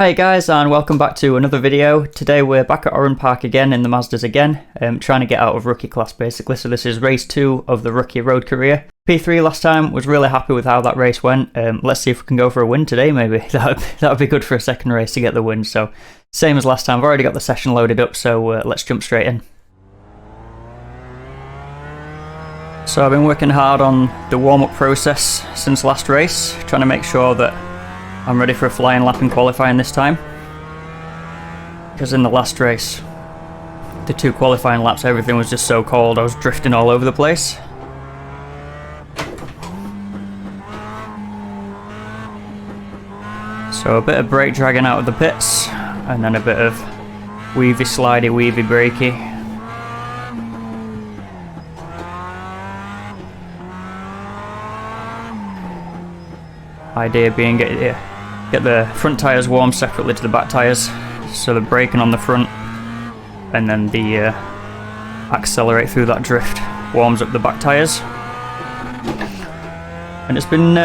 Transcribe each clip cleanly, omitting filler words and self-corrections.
Hey guys, and welcome back to another video. Today we're back at Oran Park again in the Mazdas again, trying to get out of rookie class basically. So this is race 2 of the rookie road career. P3 last time, was really happy with how that race went. Let's see if we can go for a win today maybe. That would be good for a second race to get the win. So same as last time, I've already got the session loaded up, so let's jump straight in. So I've been working hard on the warm-up process since last race, trying to make sure that I'm ready for a flying lap in qualifying this time. Because in the last race, the 2 qualifying laps, everything was just so cold, I was drifting all over the place. So a bit of brake dragging out of the pits, and then a bit of weavy slidey, weavy brakey. Idea being get the front tyres warm separately to the back tyres, so they're braking on the front, and then the accelerate through that drift warms up the back tyres. And it's been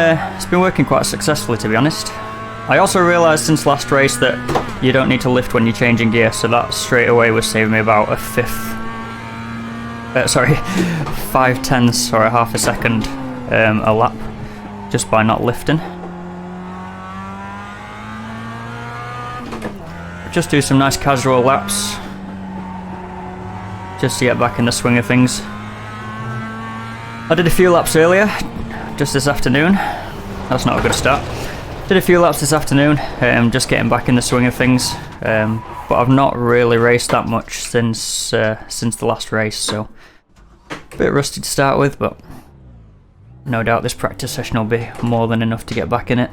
working quite successfully, to be honest. I also realised since last race that you don't need to lift when you're changing gear, so that straight away was saving me about a 5/10 or a half a second a lap just by not lifting. Just do some nice casual laps just to get back in the swing of things. I did a few laps earlier, just this afternoon. That's not a good start. Did a few laps this afternoon, just getting back in the swing of things. But I've not really raced that much since the last race, so a bit rusty to start with, but no doubt this practice session will be more than enough to get back in it.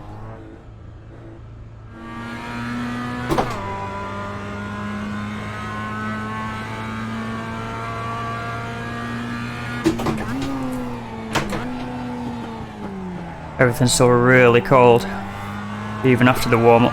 Everything's still really cold, even after the warm-up.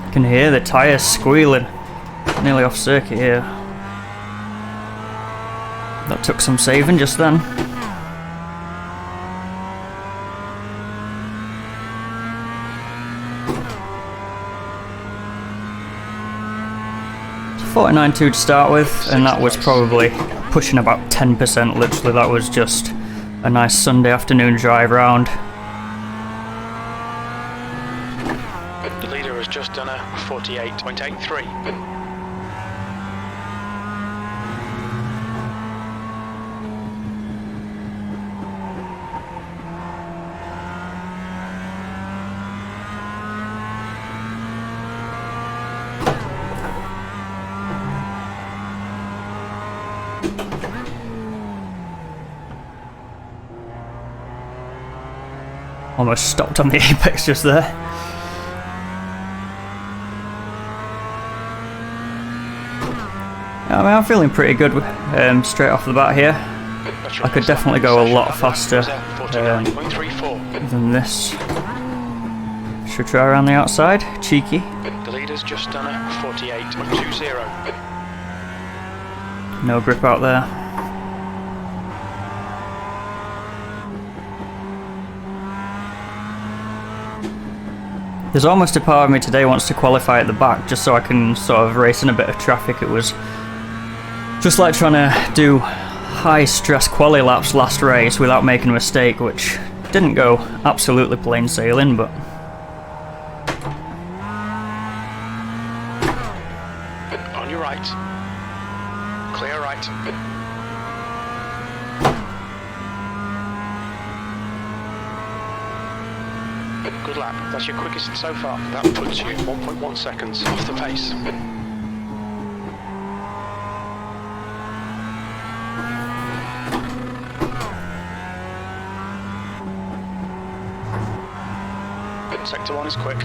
I can hear the tyres squealing, nearly off circuit here. That took some saving just then. It's 49.2 to start with, and that was probably pushing about 10%. Literally, that was just a nice Sunday afternoon drive round. The leader has just done a 48.83. Almost stopped on the apex just there. I mean, I'm feeling pretty good straight off the bat here. I could definitely go a lot faster than this. Should try around the outside. Cheeky. The leader's just done a 48.20. No grip out there. There's almost a part of me today wants to qualify at the back just so I can sort of race in a bit of traffic. It was just like trying to do high stress quali laps last race without making a mistake, which didn't go absolutely plain sailing, but on your right. Clear right. Good lap. That's your quickest so far. That puts you 1.1 seconds off the pace. Sector 1 is quick.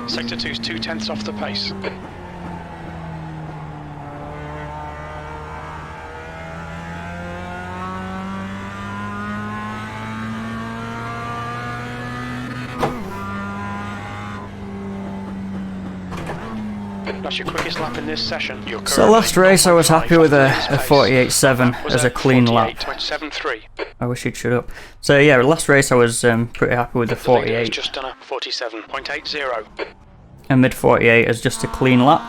Sector 2's 2/10 off the pace. That's your quickest lap in this session. So last race I was happy with a 48.7 as a clean lap. 48.73. I wish you'd shut up. So yeah, last race I was pretty happy with the 48. Just done a 47.80. And mid 48 as just a clean lap.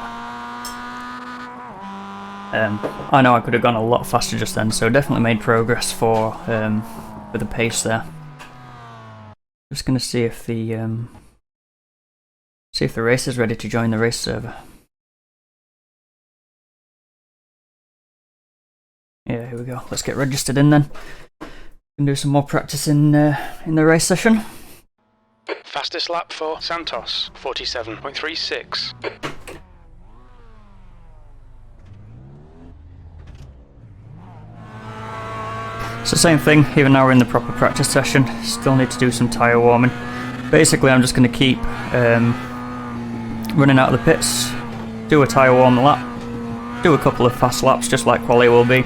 I know I could have gone a lot faster just then, so definitely made progress for the pace there. Just gonna see if the race is ready to join the race server. Yeah, here we go. Let's get registered in then. And do some more practice in the race session. Fastest lap for Santos, 47.36. So same thing, even now we're in the proper practice session, still need to do some tyre warming. Basically I'm just going to keep running out of the pits, do a tyre warm lap, do a couple of fast laps just like quali will be,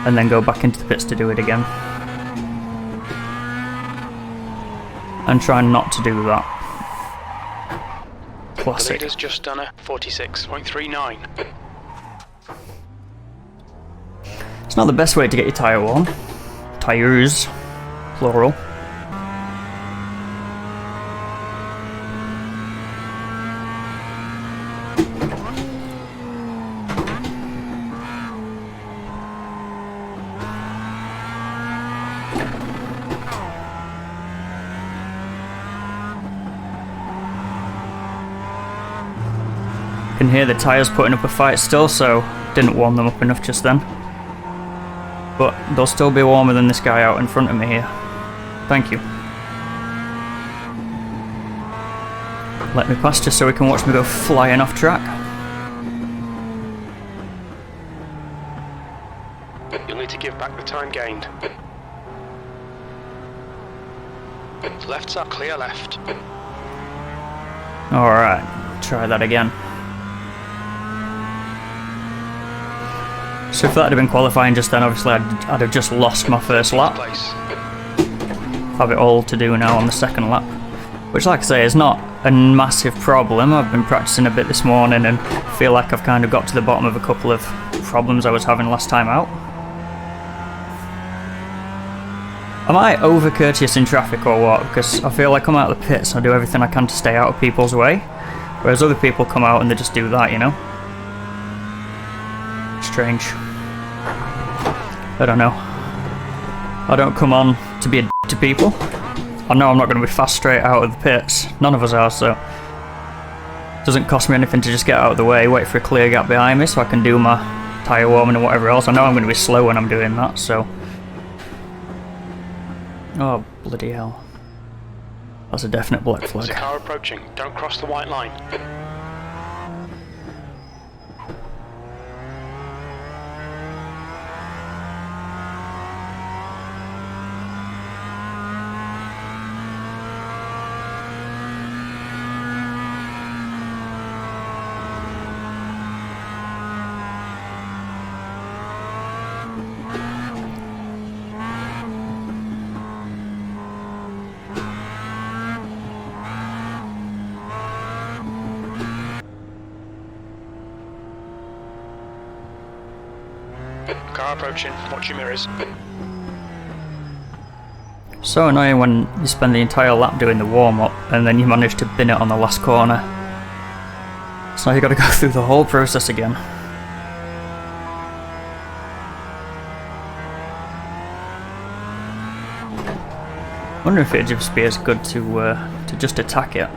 and then go back into the pits to do it again. And try not to do that. Classic. The leader's just done a 46.39. It's not the best way to get your tyre warm. Tyres, plural. Can hear the tyres putting up a fight still, so didn't warm them up enough just then. But they'll still be warmer than this guy out in front of me here. Thank you. Let me pass just so we can watch me go flying off track. You'll need to give back the time gained. Left's up, clear left. Alright, try that again. So if that had been qualifying just then, obviously I'd have just lost my first lap. Have it all to do now on the second lap. Which, like I say, is not a massive problem. I've been practicing a bit this morning and feel like I've kind of got to the bottom of a couple of problems I was having last time out. Am I over courteous in traffic or what? Because I feel like I'm out of the pits and I do everything I can to stay out of people's way. Whereas other people come out and they just do that, you know? Strange. I don't know. I don't come on to be a d to people. I know I'm not going to be fast straight out of the pits. None of us are, so it doesn't cost me anything to just get out of the way, wait for a clear gap behind me so I can do my tyre warming and whatever else. I know I'm going to be slow when I'm doing that, so... Oh, bloody hell. That's a definite black flag. There's a car approaching. Don't cross the white line. Car approaching, watch your mirrors. So annoying when you spend the entire lap doing the warm-up and then you manage to bin it on the last corner. So now you got to go through the whole process again. Wonder if it'd just be as good to just attack it.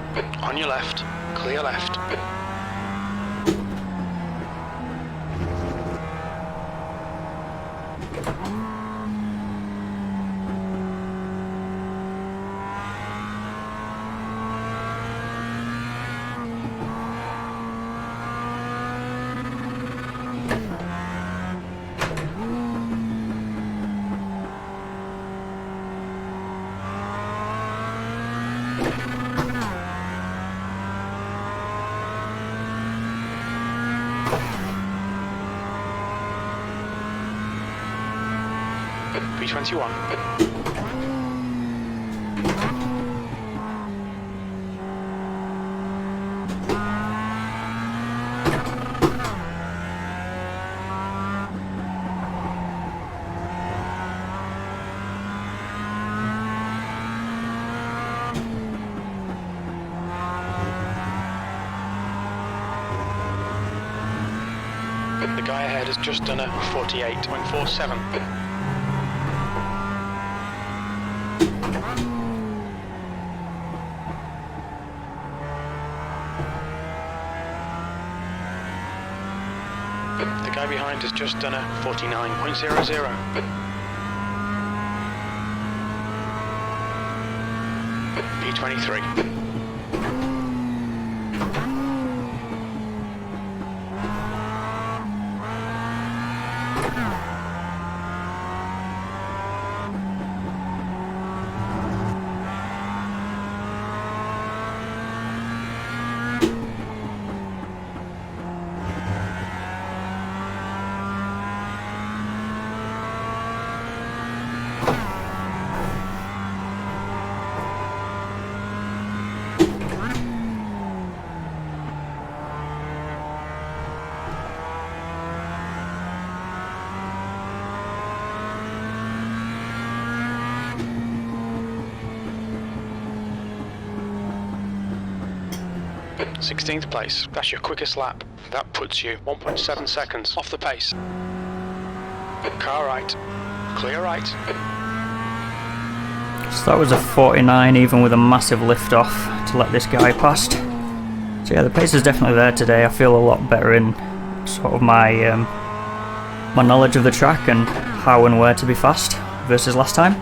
On your left, clear left. P21. The guy ahead has just done a 48.47. The guy behind has just done a 49.00. P23. Sixteenth place, that's your quickest lap. That puts you 1.7 seconds off the pace. Car right, clear right. So that was a 49 even with a massive lift off to let this guy past. So yeah, the pace is definitely there today. I feel a lot better in sort of my my knowledge of the track and how and where to be fast versus last time.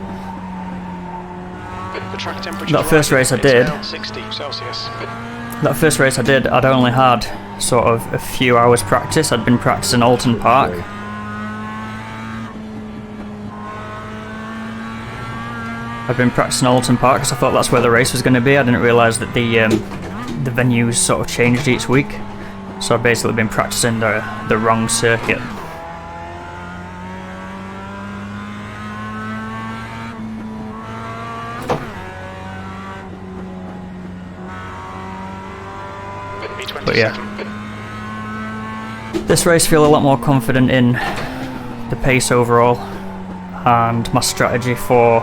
The track temperature That first race I did, 60 Celsius. That first race I did, I'd only had sort of a few hours practice. I'd been practicing Alton Park. Because I thought that's where the race was going to be. I didn't realise that the venues sort of changed each week. So I've basically been practicing the wrong circuit. But yeah, this race I feel a lot more confident in the pace overall and my strategy for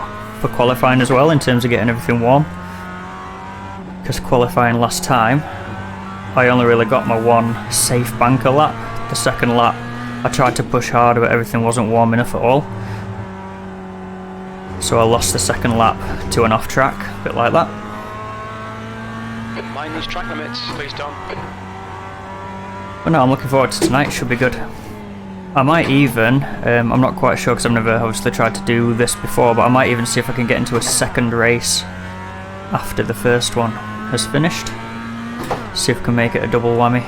qualifying as well in terms of getting everything warm. Because qualifying last time, I only really got my one safe banker lap. The second lap, I tried to push harder but everything wasn't warm enough at all. So I lost the second lap to an off track, a bit like that. Mind those track limits, please Don. But no, I'm looking forward to tonight, should be good. I might even, I'm not quite sure because I've never obviously tried to do this before, but I might even see if I can get into a second race after the first one has finished. See if I can make it a double whammy.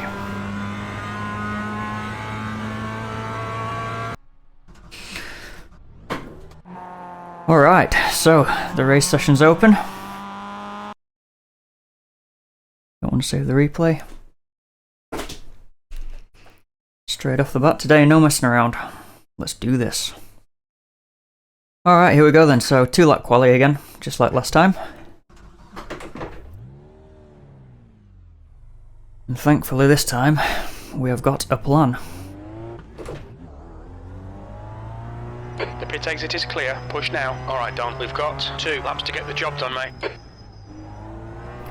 Alright, so the race session's open. Don't want to save the replay. Straight off the bat today, no messing around. Let's do this. Alright, here we go then. So 2-lap quali again, just like last time. And thankfully this time, we have got a plan. The pit exit is clear, push now. Alright Don, we've got 2 laps to get the job done, mate.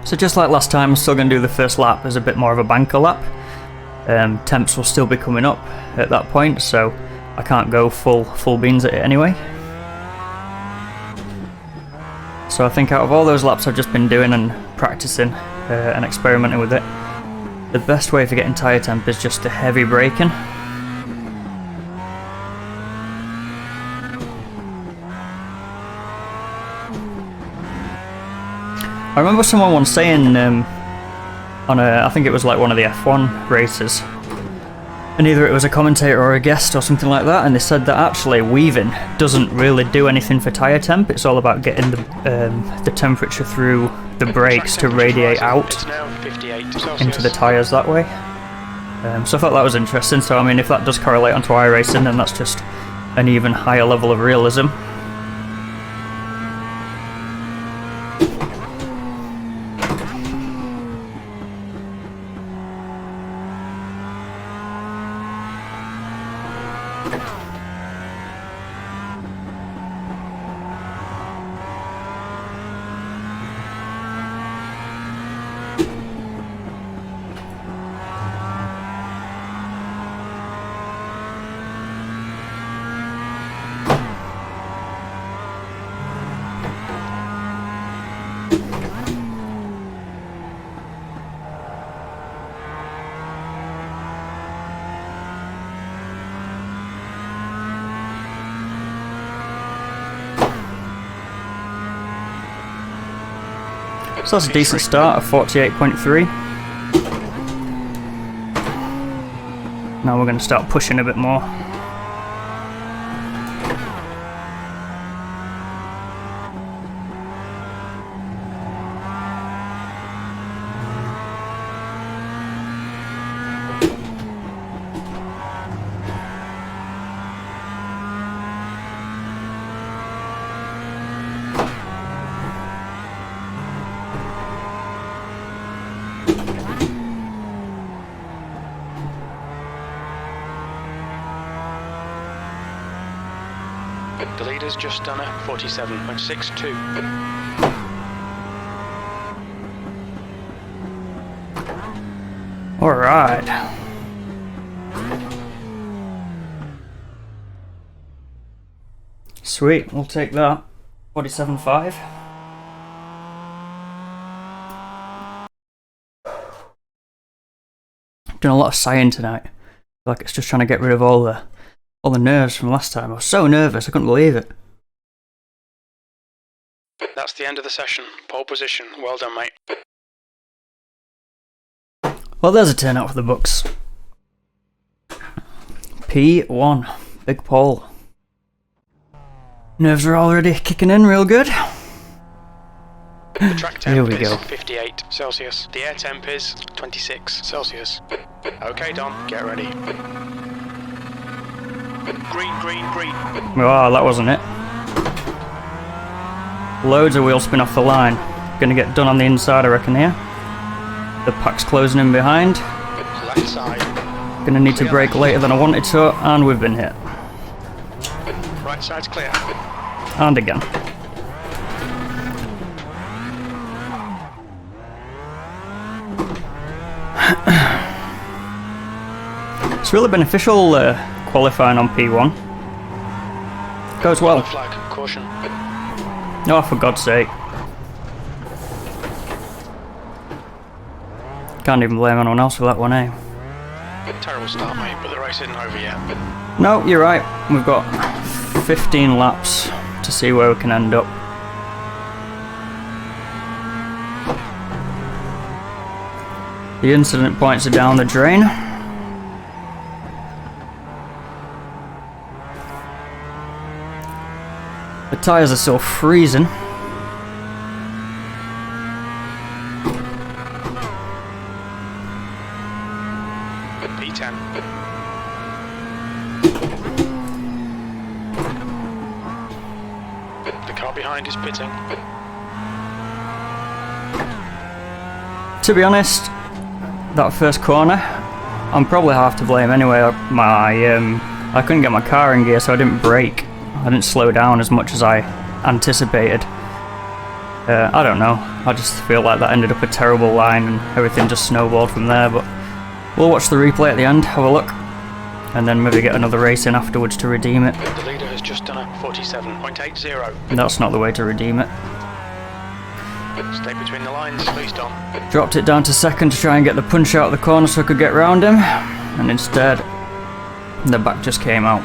So just like last time, I'm still going to do the first lap as a bit more of a banker lap. Temps will still be coming up at that point, so I can't go full beans at it anyway. So I think out of all those laps I've just been doing and practicing and experimenting with it, the best way for getting tyre temp is just a heavy braking. I remember someone once saying on I think it was like one of the F1 races, and either it was a commentator or a guest or something like that, and they said that actually weaving doesn't really do anything for tyre temp. It's all about getting the temperature through the brakes to radiate out into the tyres that way. So I thought that was interesting. So I mean, if that does correlate onto iRacing, then that's just an even higher level of realism. So that's a decent start of 48.3. Now we're going to start pushing a bit more. The leader's just done a 47.62. Alright. Sweet, we'll take that. 47.5. Doing a lot of sighing tonight. Like it's just trying to get rid of all the nerves from last time. I was so nervous, I couldn't believe it. That's the end of the session. Pole position. Well done, mate. Well, there's a turnout for the books. P1. Big pole. Nerves are already kicking in real good. The track temp Here we is go. 58 Celsius. The air temp is 26 Celsius. Okay, Dom, get ready. Green, green, green. Oh, that wasn't it. Loads of wheel spin off the line. Gonna get done on the inside, I reckon, here. The pack's closing in behind. Left side. Gonna need to brake later than I wanted to, and we've been hit. Right side's clear. And again. It's really beneficial qualifying on P1. Goes well. Flag, caution. Oh, for God's sake. Can't even blame anyone else for that one, eh? Terrible start, mate, but the race isn't over yet. No, you're right. We've got 15 laps to see where we can end up. The incident points are down the drain. The tyres are still freezing. P10. The car behind is pitting. To be honest, that first corner, I'm probably half to blame anyway. I couldn't get my car in gear, so I didn't brake. I didn't slow down as much as I anticipated. I don't know. I just feel like that ended up a terrible line and everything just snowballed from there. But we'll watch the replay at the end, have a look, and then maybe get another race in afterwards to redeem it. The leader has just done a 47.80. That's not the way to redeem it. Stay between the lines, please, Dom. Dropped it down to second to try and get the punch out of the corner so I could get round him, and instead the back just came out.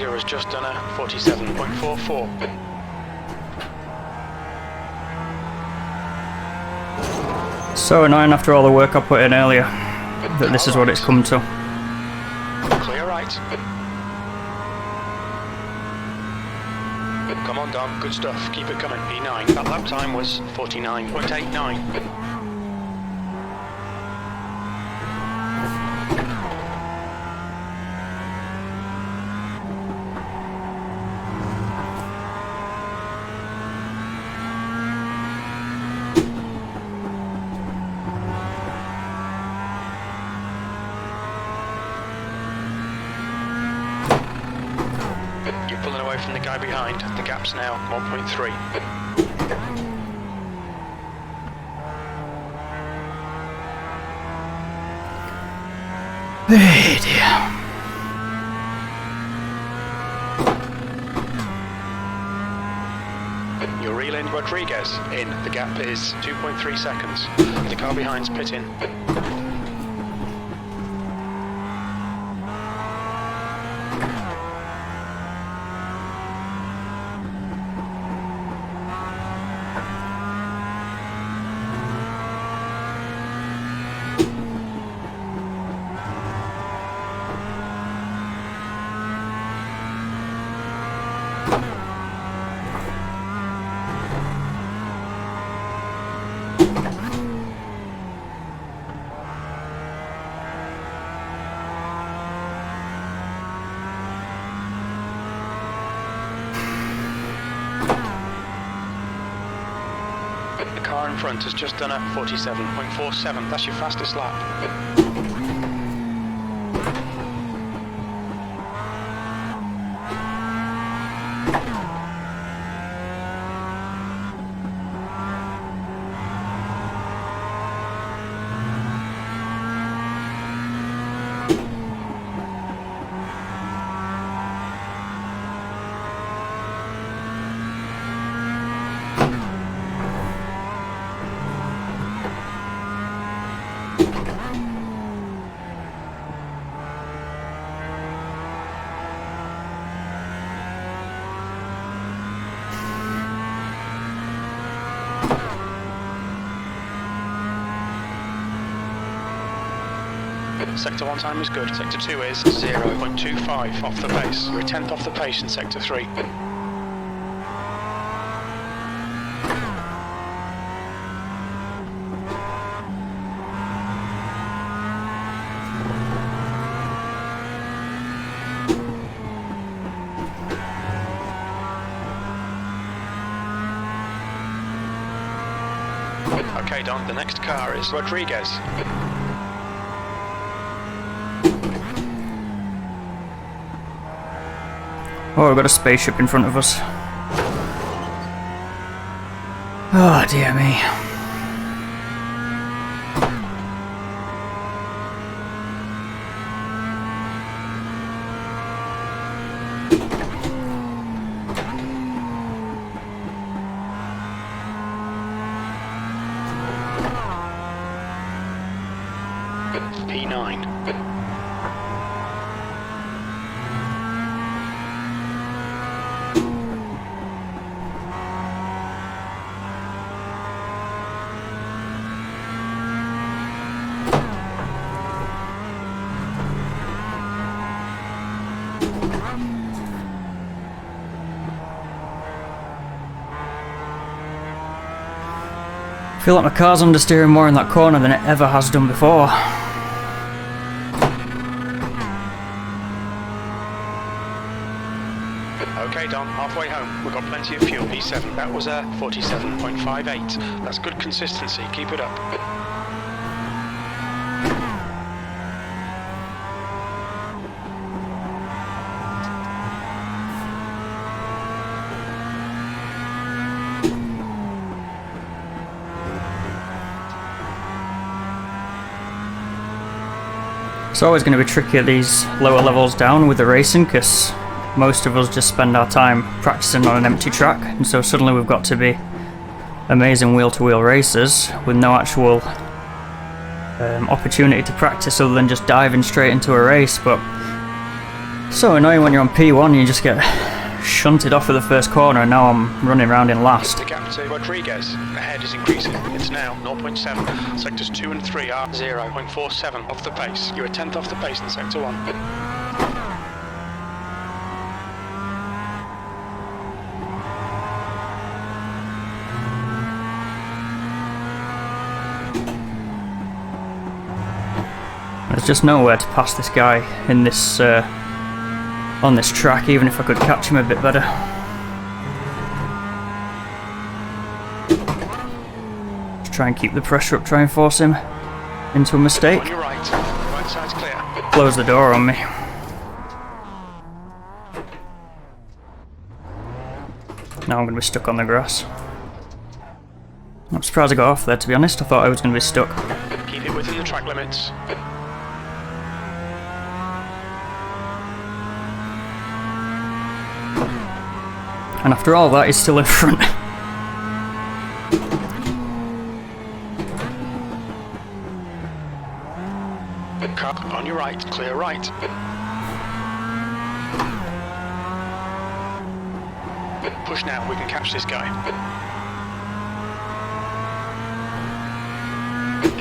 figure has just done a 47.44. So annoying after all the work I put in earlier, that this is what it's come to. Clear right. Come on, Dom, good stuff, keep it coming. P9, that lap time was 49.89. You're pulling away from the guy behind. The gap's now 1.3. Hey dear. You're reeling Rodriguez in. The gap is 2.3 seconds. The car behind's pitting. The car in front has just done a 47.47. That's your fastest lap. Sector 1 time is good. Sector 2 is 0.25 off the pace. You're a tenth off the pace in Sector 3. Okay, Don, the next car is Rodriguez. Oh, we've got a spaceship in front of us. Oh, dear me. P9. I feel like my car's understeering more in that corner than it ever has done before. Okay, Don, halfway home. We've got plenty of fuel. P7. That was a 47.58. That's good consistency. Keep it up. It's always going to be tricky at these lower levels down with the racing, because most of us just spend our time practicing on an empty track, and so suddenly we've got to be amazing wheel-to-wheel racers with no actual opportunity to practice other than just diving straight into a race. But So annoying when you're on P1, you just get shunted off at the first corner, and now I'm running around in last. The gap to Rodriguez ahead is increasing. It's now 0.7. Sectors 2 and 3 are 0.47 off the pace. You're a tenth off the pace in Sector 1. There's just nowhere to pass this guy in this on this track, even if I could catch him a bit better. Just try and keep the pressure up, try and force him into a mistake. On your right. Right side's clear. Close the door on me. Now I'm going to be stuck on the grass. I'm surprised I got off there, to be honest. I thought I was going to be stuck. Keep it within the track limits. And after all that, he's still in front. Car on your right, clear right. Push now, we can catch this guy.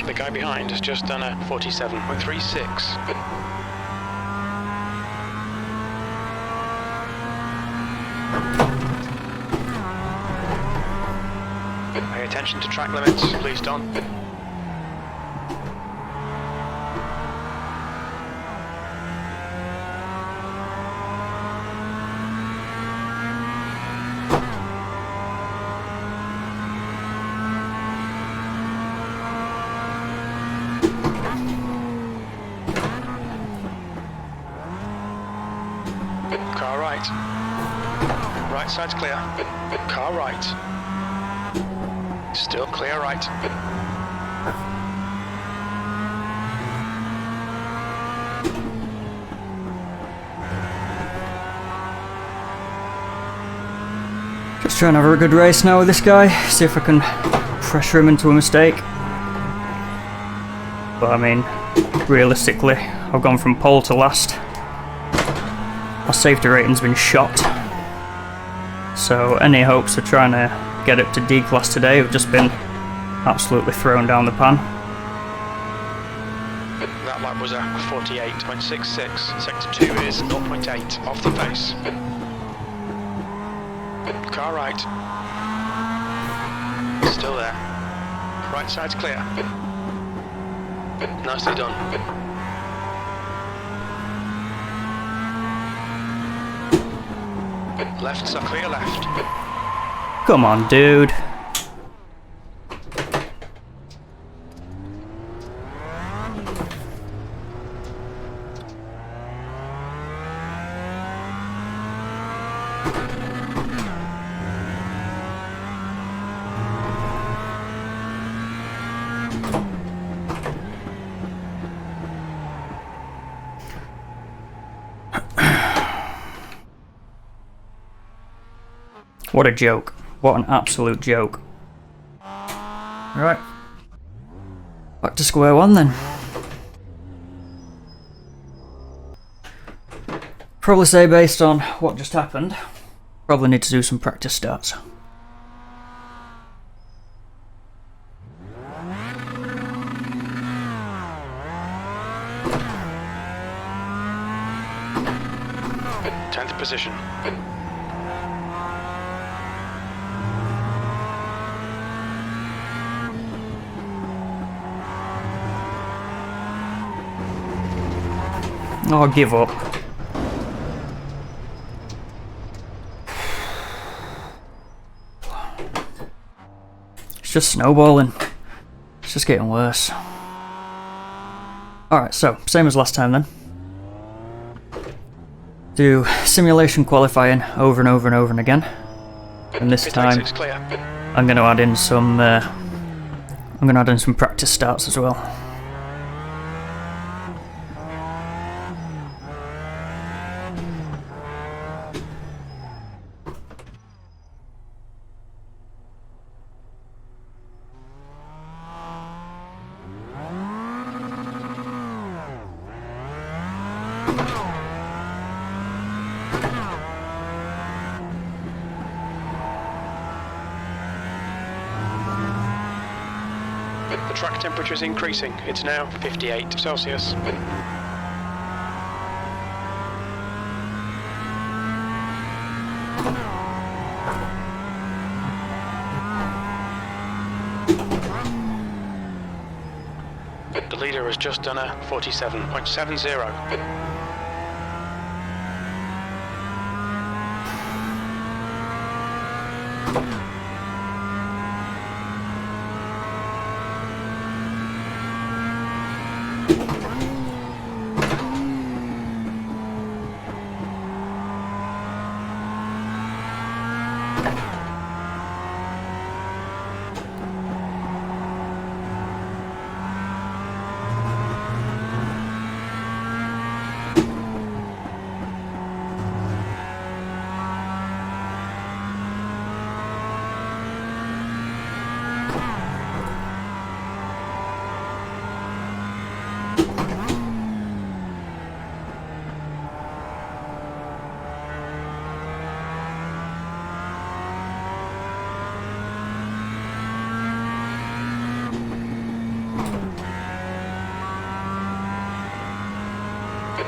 The guy behind has just done a 47.36. Pay attention to track limits, please, Don. Car right. Right side's clear. Car right. Still clear right. Just trying to have a good race now with this guy, see if I can pressure him into a mistake. But I mean, realistically, I've gone from pole to last. My safety rating's been shot. So any hopes of trying to get up to D class today have just been absolutely thrown down the pan. That lap was a 48.66. Sector 2 is 0.8 off the pace. Car right. Still there. Right side's clear. Nicely done. Left's a clear left. Come on, dude. What a joke. What an absolute joke. Right. Back to square one then. Probably say based on what just happened, probably need to do some practice starts. Tenth position. Oh, give up. It's just snowballing. It's just getting worse. Alright, so, same as last time then. Do simulation qualifying over and over and over and again. And this time, I'm going to add in some practice starts as well. The track temperature is increasing. It's now 58 Celsius. The leader has just done a 47.70.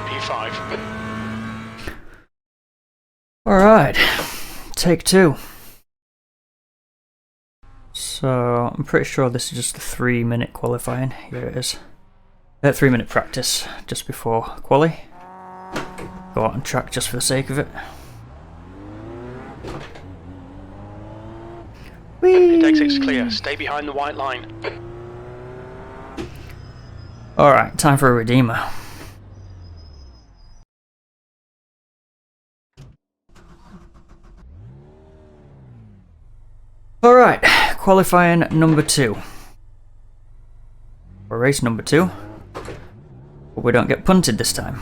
P5. Alright, take 2. So, I'm pretty sure this is just a 3-minute qualifying. Here it is. 3-minute practice, just before quali. Go out on track just for the sake of it. Whee! It exit's clear. Stay behind the white line. Alright, time for a redeemer. Alright, qualifying number 2. Or race number 2. But we don't get punted this time.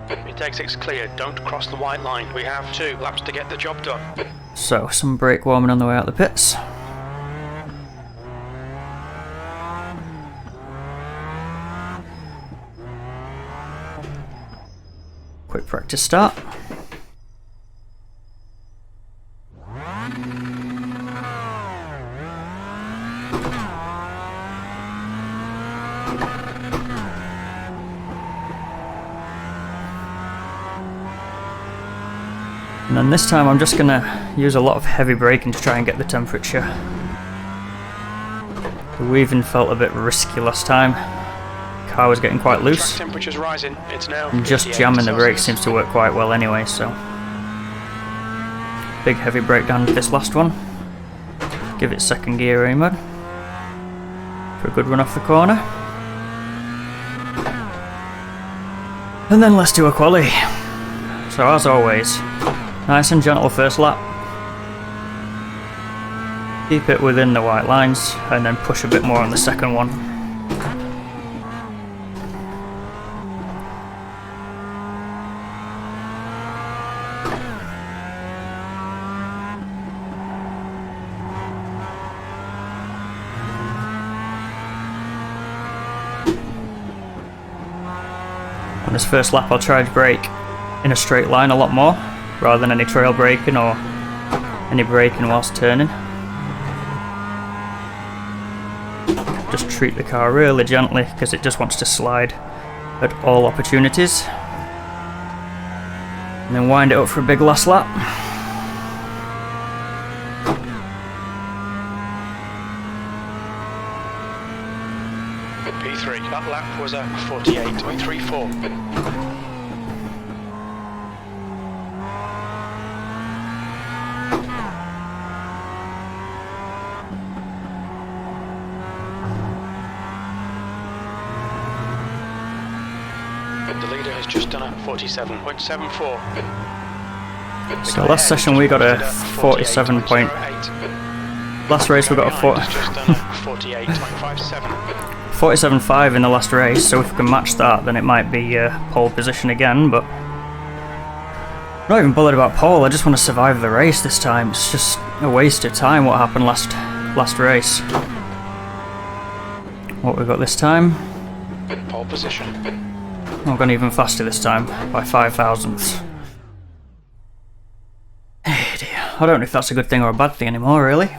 It exit's clear. Don't cross the white line. We have 2 laps to get the job done. So, some brake warming on the way out the pits. Quick practice start. And then this time I'm just going to use a lot of heavy braking to try and get the temperature. The weaving felt a bit risky last time. The car was getting quite loose. Track temperature's rising. It's now And just jamming the brakes seems to work quite well anyway, so... Big heavy brake down to this last one. Give it second gear aim mode. For a good run off the corner. And then let's do a quali. So as always, nice and gentle first lap. Keep it within the white lines and then push a bit more on the second one. On this first lap I'll try to brake in a straight line a lot more, rather than any trail braking or any braking whilst turning. Just treat the car really gently because it just wants to slide at all opportunities. And then wind it up for a big last lap. P3. That lap was a 48.34. The leader has just done a 47.74. So last session we got a 47 point. Last race we got a 47.5 in the last race, so if we can match that then it might be pole position again, but I'm not even bothered about pole, I just want to survive the race this time. It's just a waste of time what happened last race. What we got this time? Pole position. I've gone even faster this time, by 5 thousandths. Hey dear, I don't know if that's a good thing or a bad thing anymore, really.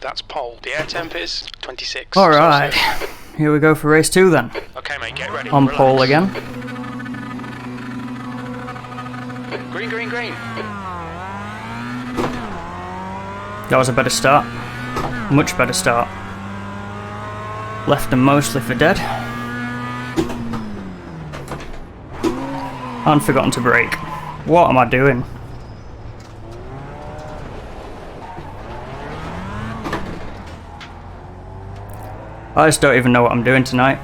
That That's pole. The air temp is 26. Alright, Celsius. here we go for race 2 then. Okay, mate, get ready. On Relax. pole again. Green, green, green. That was a better start. Much better start. Left them mostly for dead. And forgotten to brake. What am I doing? I just don't even know what I'm doing tonight.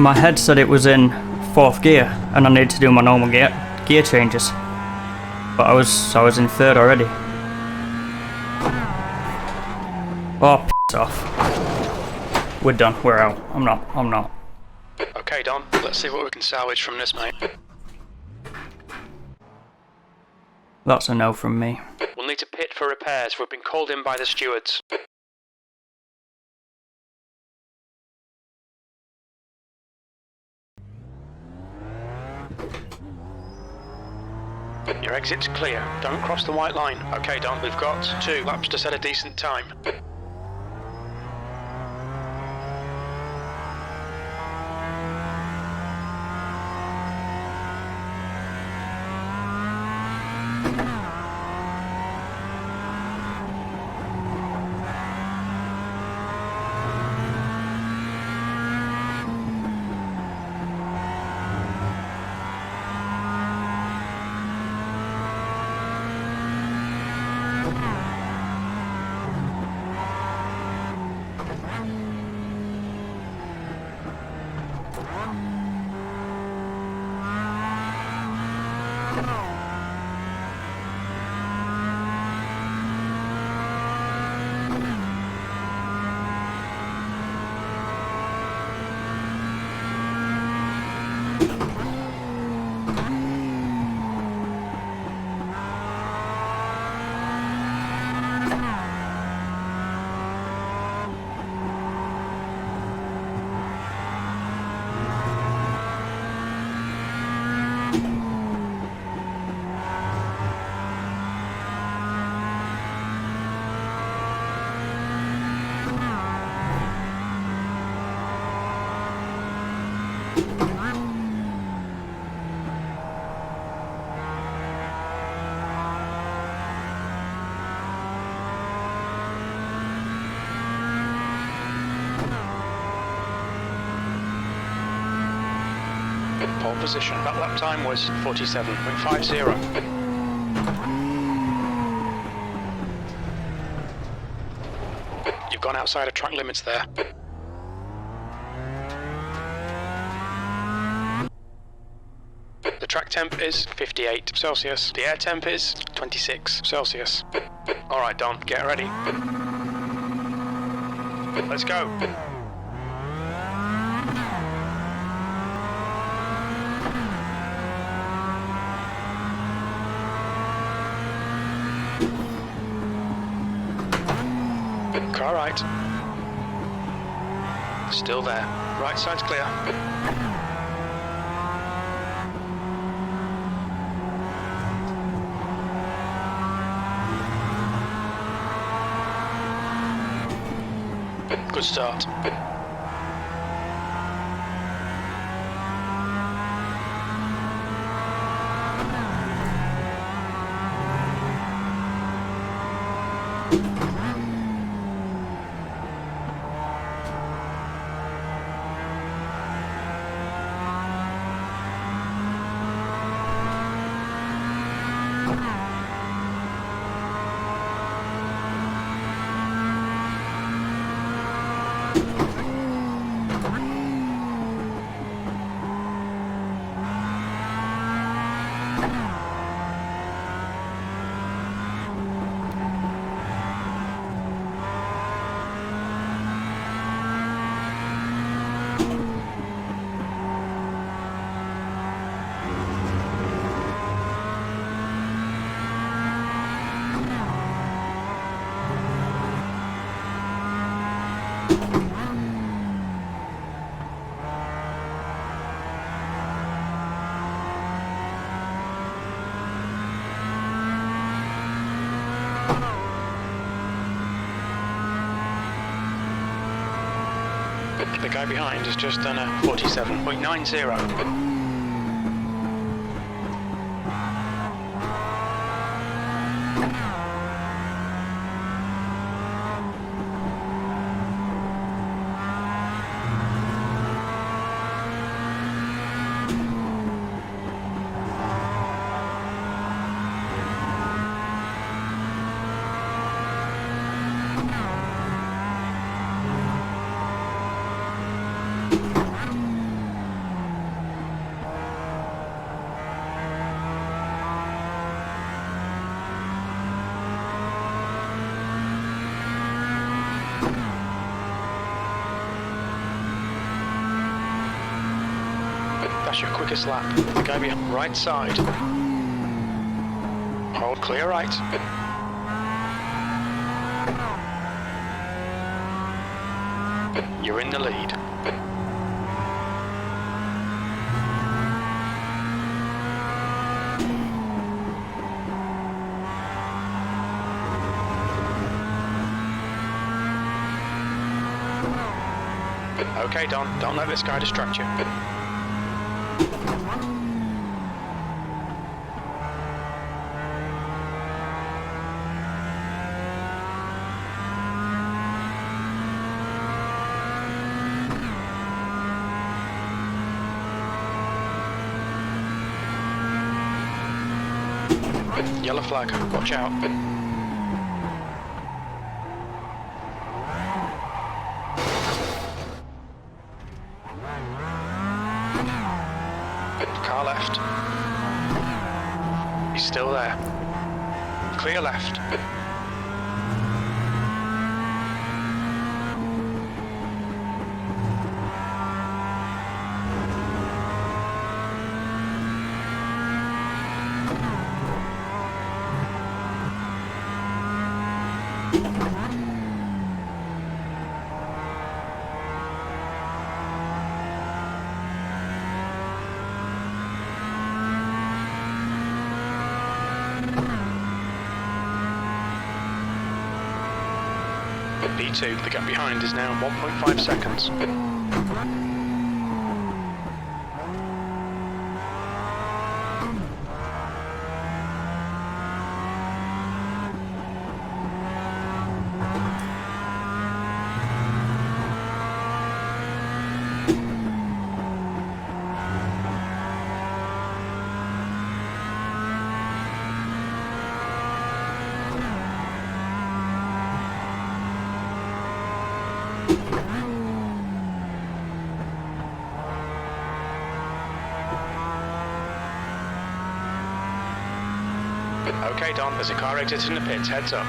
My head said it was in 4th gear and I needed to do my normal gear changes. But I was in 3rd already. Oh, piss off. We're done. We're out. I'm not. Okay, Don, let's see what we can salvage from this, mate. That's a no from me. We'll need to pit for repairs. We've been called in by the stewards. Your exit's clear. Don't cross the white line. Okay, Don, we've got 2 laps to set a decent time. Pole position. That lap time was 47.50. You've gone outside of track limits there. The track temp is 58 Celsius. The air temp is 26 Celsius. Alright, Don, get ready. Let's go. Car right. Still there. Right side's clear. Good start. The guy behind has just done a 47.90. That's your quickest lap. The guy behind, right side. Hold clear right. You're in the lead. Okay, Don, don't let this guy distract you. Yellow flag, watch out. Car left. He's still there. Clear left. B2, the gap behind is now 1.5 seconds. Okay, Don, there's a car exiting the pits, heads up.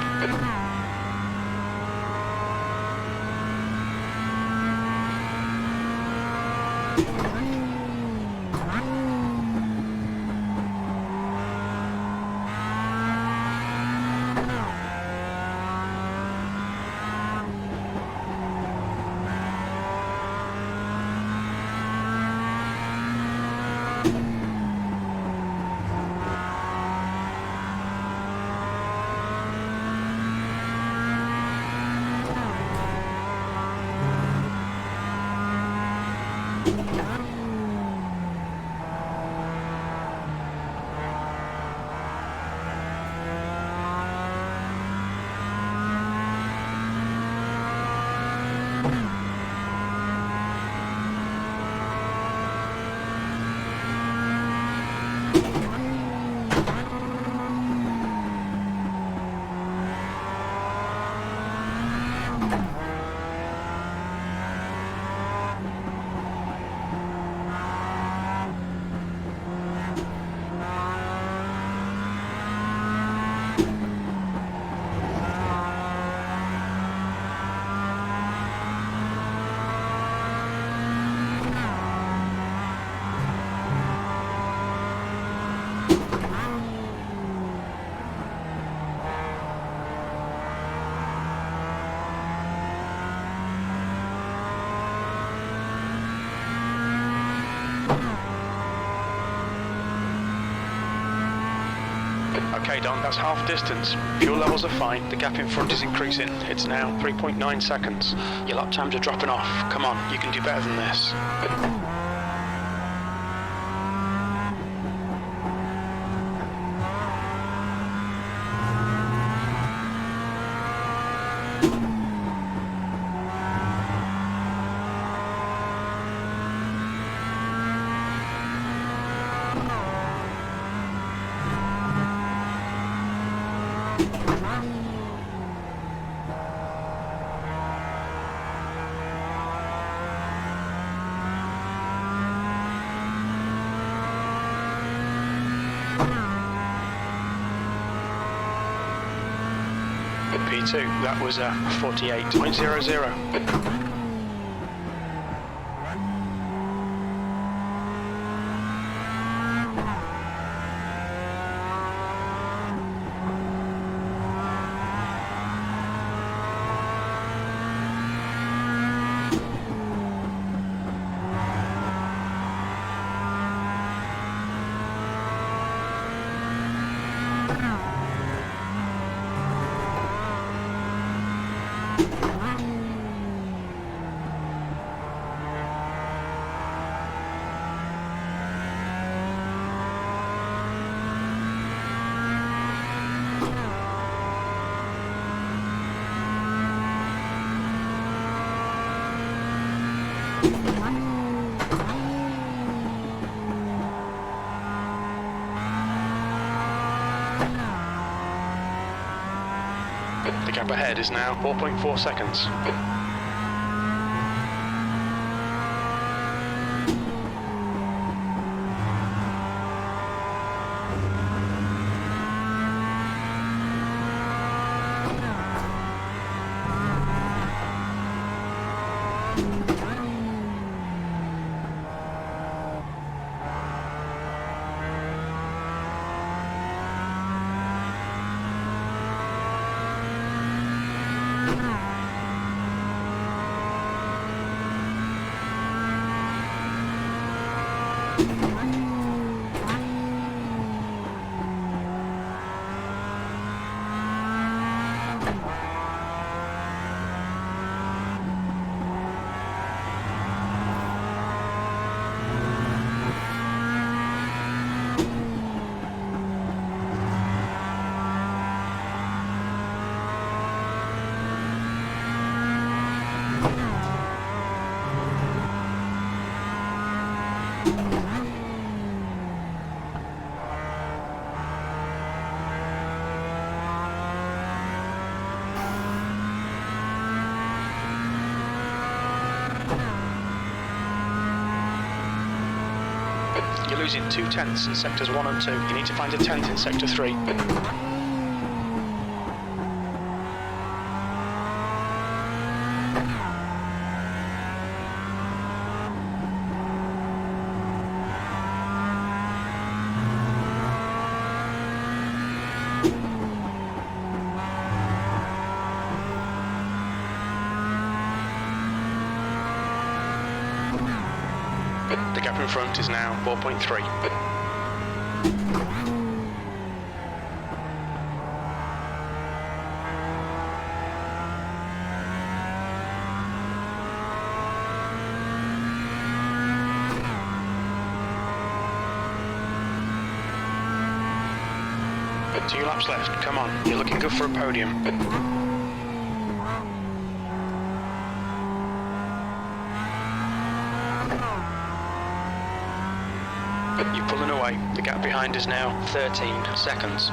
Okay, Don, that's half distance. Fuel levels are fine. The gap in front is increasing. It's now 3.9 seconds. Your lap times are dropping off. Come on, you can do better than this. P2, that was 48.00. The gap ahead is now 4.4 seconds. You're losing 2 tenths in sectors 1 and 2. You need to find a tenth in sector 3. The gap in front is now 4.3. Two laps left. Come on, you're looking good for a podium. You're pulling away. The gap behind is now 13 seconds.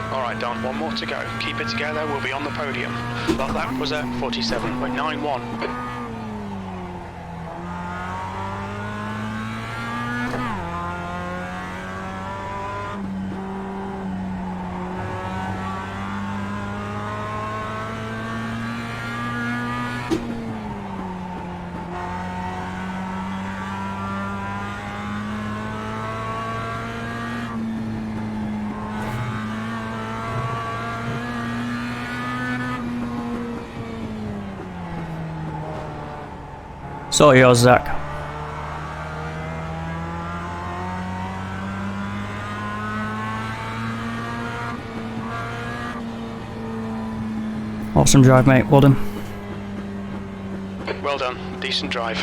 Alright Don, one more to go. Keep it together, we'll be on the podium. Well, that was a 47.91. It's all yours, Zach. Awesome drive, mate. Well done. Well done. Decent drive.